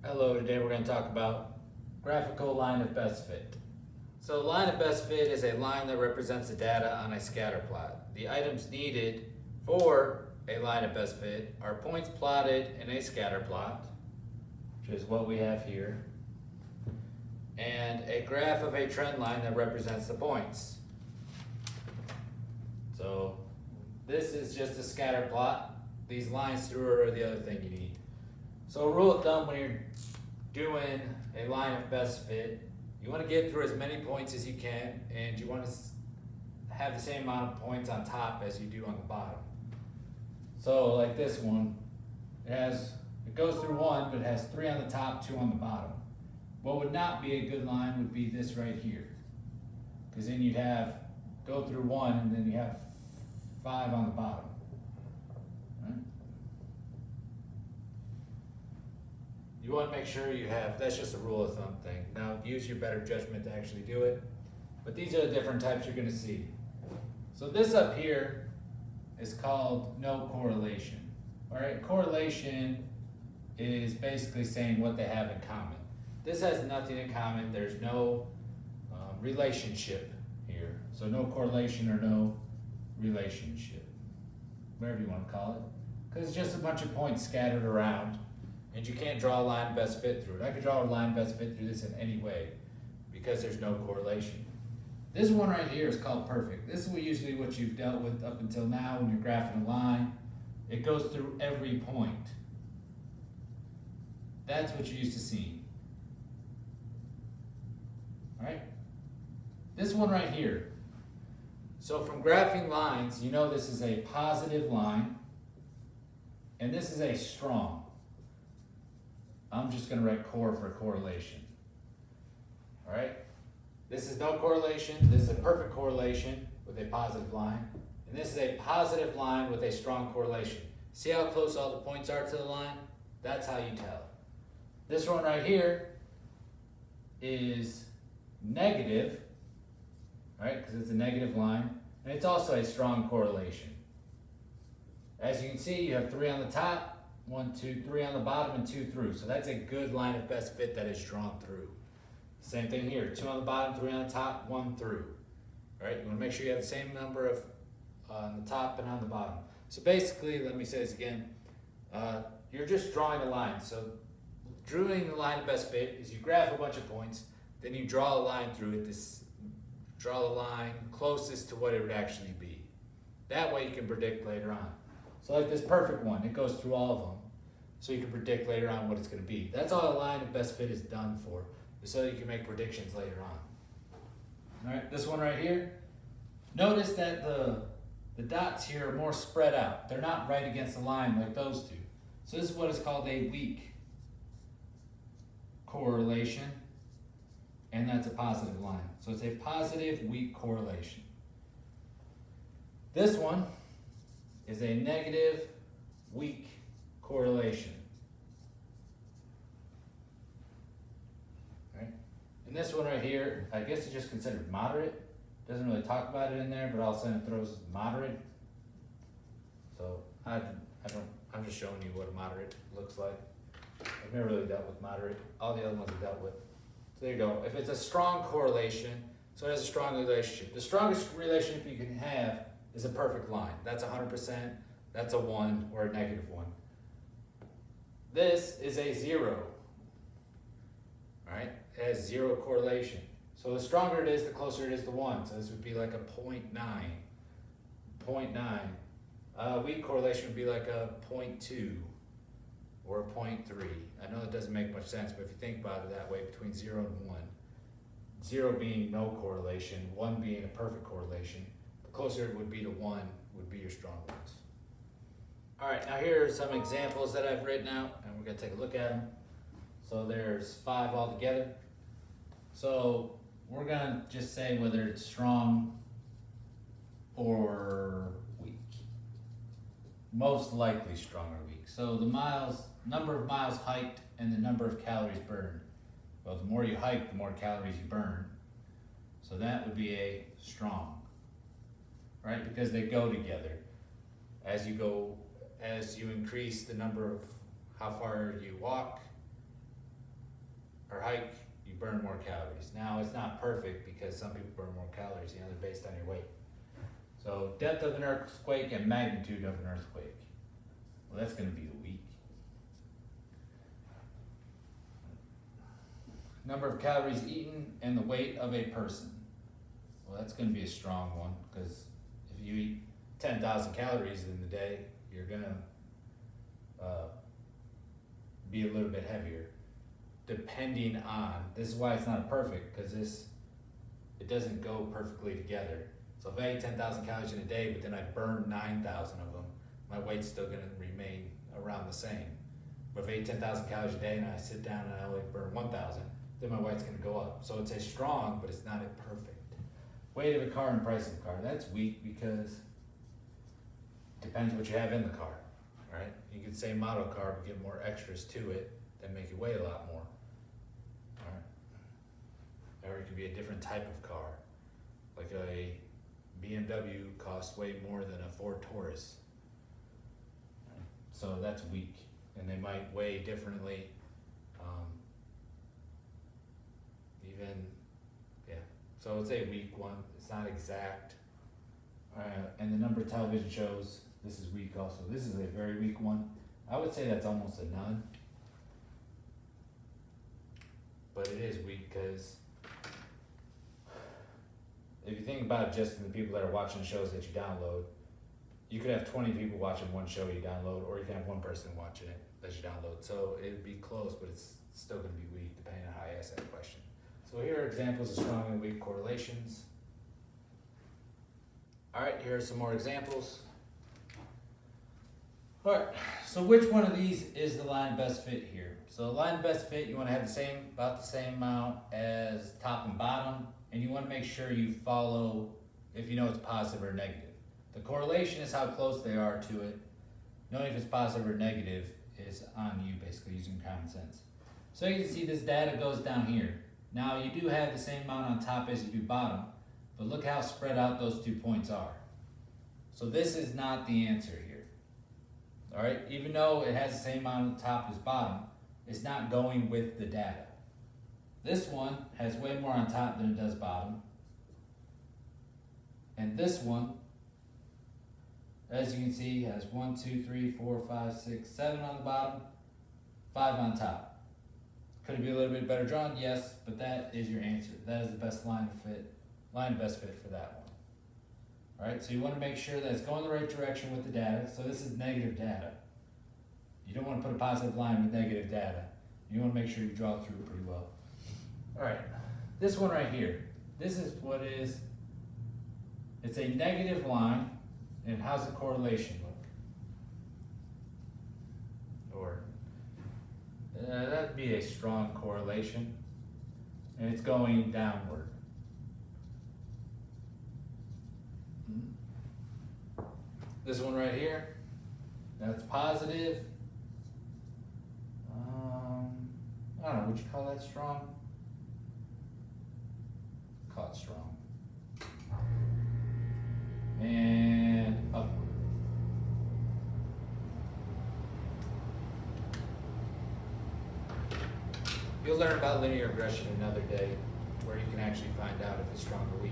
Hello, today we're going to talk about graphical line of best fit. So line of best fit is a line that represents the data on a scatter plot. The items needed for a line of best fit are points plotted in a scatter plot, which is what we have here, and a graph of a trend line that represents the points. So this is just a scatter plot. These lines through are the other thing you need. So a rule of thumb when you're doing a line of best fit, you want to get through as many points as you can, and you want to have the same amount of points on top as you do on the bottom. So like this one, it goes through one, but it has 3 on the top, 2 on the bottom. What would not be a good line would be this right here, because then you'd have go through 1 and then you have 5 on the bottom. You want to make sure you have, that's just a rule of thumb thing. Now use your better judgment to actually do it. But these are the different types you're going to see. So this up here is called no correlation. All right, correlation is basically saying what they have in common. This has nothing in common. There's no relationship here. So no correlation or no relationship, whatever you want to call it. Because it's just a bunch of points scattered around. And you can't draw a line of best fit through it. I could draw a line of best fit through this in any way because there's no correlation. This one right here is called perfect. This is usually what you've dealt with up until now when you're graphing a line. It goes through every point. That's what you're used to seeing. All right? This one right here. So from graphing lines, you know this is a positive line, and this is a strong. I'm just going to write core for correlation. All right? This is no correlation. This is a perfect correlation with a positive line. And this is a positive line with a strong correlation. See how close all the points are to the line? That's how you tell. This one right here is negative, right? Because it's a negative line. And it's also a strong correlation. As you can see, you have 3 on the top, 1, 2, 3 on the bottom, and 2 through. So that's a good line of best fit that is drawn through. Same thing here, 2 on the bottom, 3 on the top, 1 through. All right, you want to make sure you have the same number of on the top and on the bottom. So basically, let me say this again, you're just drawing a line. So drawing the line of best fit is you graph a bunch of points, then you draw a line through it, draw a line closest to what it would actually be. That way you can predict later on. So like this perfect one, it goes through all of them. So you can predict later on what it's going to be. That's all a line of best fit is done for, so you can make predictions later on. All right, this one right here. Notice that the dots here are more spread out. They're not right against the line like those two. So this is what is called a weak correlation, and that's a positive line. So it's a positive weak correlation. This one is a negative weak correlation. Right? And this one right here, I guess it's just considered moderate. Doesn't really talk about it in there, but all of a sudden it throws moderate. So I'm just showing you what a moderate looks like. I've never really dealt with moderate. All the other ones I've dealt with. So there you go. If it's a strong correlation, so it has a strong relationship. The strongest relationship you can have is a perfect line. That's 100%, that's a 1 or a negative 1. This is a 0, all right? It has 0 correlation. So the stronger it is, the closer it is to 1. So this would be like a 0.9, 0.9. Weak correlation would be like a 0.2 or a 0.3. I know it doesn't make much sense, but if you think about it that way, between 0 and 1, 0 being no correlation, 1 being a perfect correlation, closer it would be to 1 would be your strong ones. All right, now here are some examples that I've written out, and we're going to take a look at them. So there's 5 altogether. So we're going to just say whether it's strong or weak. Most likely strong or weak. So the number of miles hiked and the number of calories burned. Well, the more you hike, the more calories you burn. So that would be a strong. Right? Because they go together. As you increase the number of how far you walk, hike, you burn more calories. Now, it's not perfect because some people burn more calories, they're based on your weight. So depth of an earthquake and magnitude of an earthquake. Well, that's gonna be the week. Number of calories eaten and the weight of a person. Well, that's gonna be a strong one, because if you eat 10,000 calories in the day, you're gonna be a little bit heavier, depending on, this is why it's not perfect, because it doesn't go perfectly together. So if I ate 10,000 calories in a day, but then I burn 9,000 of them, my weight's still gonna remain around the same. But if I ate 10,000 calories a day and I sit down and I only burn 1,000, then my weight's gonna go up. So it's a strong, but it's not a perfect. Weight of a car and price of a car, that's weak because it depends what you have in the car, right? You could say model car, but get more extras to it that make it weigh a lot more, all right? Or it could be a different type of car, like a BMW costs way more than a Ford Taurus. So that's weak, and they might weigh differently. So it's a weak one, it's not exact. And the number of television shows, this is weak also. This is a very weak one. I would say that's almost a none. But it is weak because if you think about just the people that are watching shows that you download, you could have 20 people watching one show you download, or you can have one person watching it that you download. So it'd be close, but it's still gonna be weak depending on how you ask that question. So here are examples of strong and weak correlations. All right, here are some more examples. All right, so which one of these is the line best fit here? So the line best fit, you want to have about the same amount as top and bottom, and you want to make sure you follow if you know it's positive or negative. The correlation is how close they are to it. Knowing if it's positive or negative is on you, basically using common sense. So you can see this data goes down here. Now you do have the same amount on top as you do bottom, but look how spread out those 2 points are. So this is not the answer here. All right, even though it has the same amount on top as bottom, it's not going with the data. This one has way more on top than it does bottom. And this one, as you can see, has 1, 2, 3, 4, 5, 6, 7 on the bottom, 5 on top. Could it be a little bit better drawn? Yes, but that is your answer. That is the best line best fit for that one. All right, so you want to make sure that it's going the right direction with the data. So this is negative data. You don't want to put a positive line with negative data. You want to make sure you draw through it pretty well. All right, this one right here. This is what is, it's a negative line, and how's the correlation look? Or that'd be a strong correlation, and it's going downward. This one right here, that's positive. I don't know, would you call that strong? Call it strong. And upward. You'll learn about linear regression another day, where you can actually find out if it's strong or weak.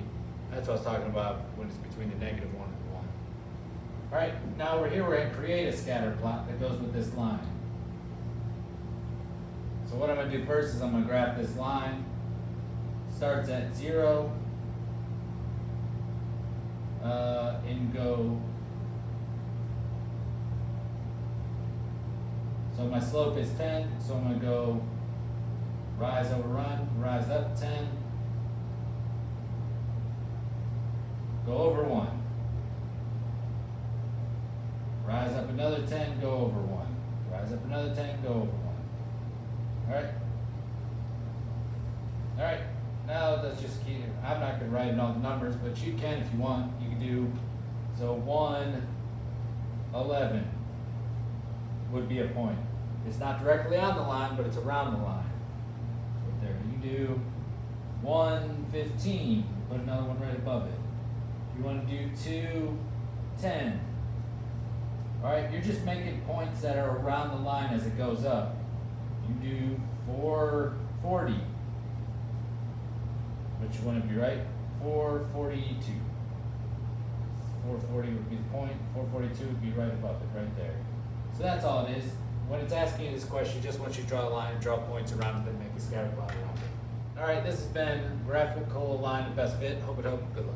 That's what I was talking about when it's between the -1 and the 1. All right, now we're here, we're going to create a scatter plot that goes with this line. So what I'm going to do first is I'm going to graph this line. Starts at 0, and go. So my slope is 10, so I'm going to go rise over run, rise up 10, go over 1. Rise up another 10, go over 1. Rise up another 10, go over 1. Alright? Alright, now let's just keep, I'm not going to write in all the numbers, but you can if you want. You can do, so 1, 11 would be a point. It's not directly on the line, but it's around the line. Right there. You do 1, 15, put another one right above it. You want to do 2, 10. Alright, you're just making points that are around the line as it goes up. You do 4, 40. which one would be right? 442. 440 would be the point, 442 would be right above it, right there. So that's all it is. When it's asking you this question, just want you to draw a line and draw points around it, then make a scatter plot around it. All right, this has been Graphical Line of Best Fit. Hope it helped. Good luck.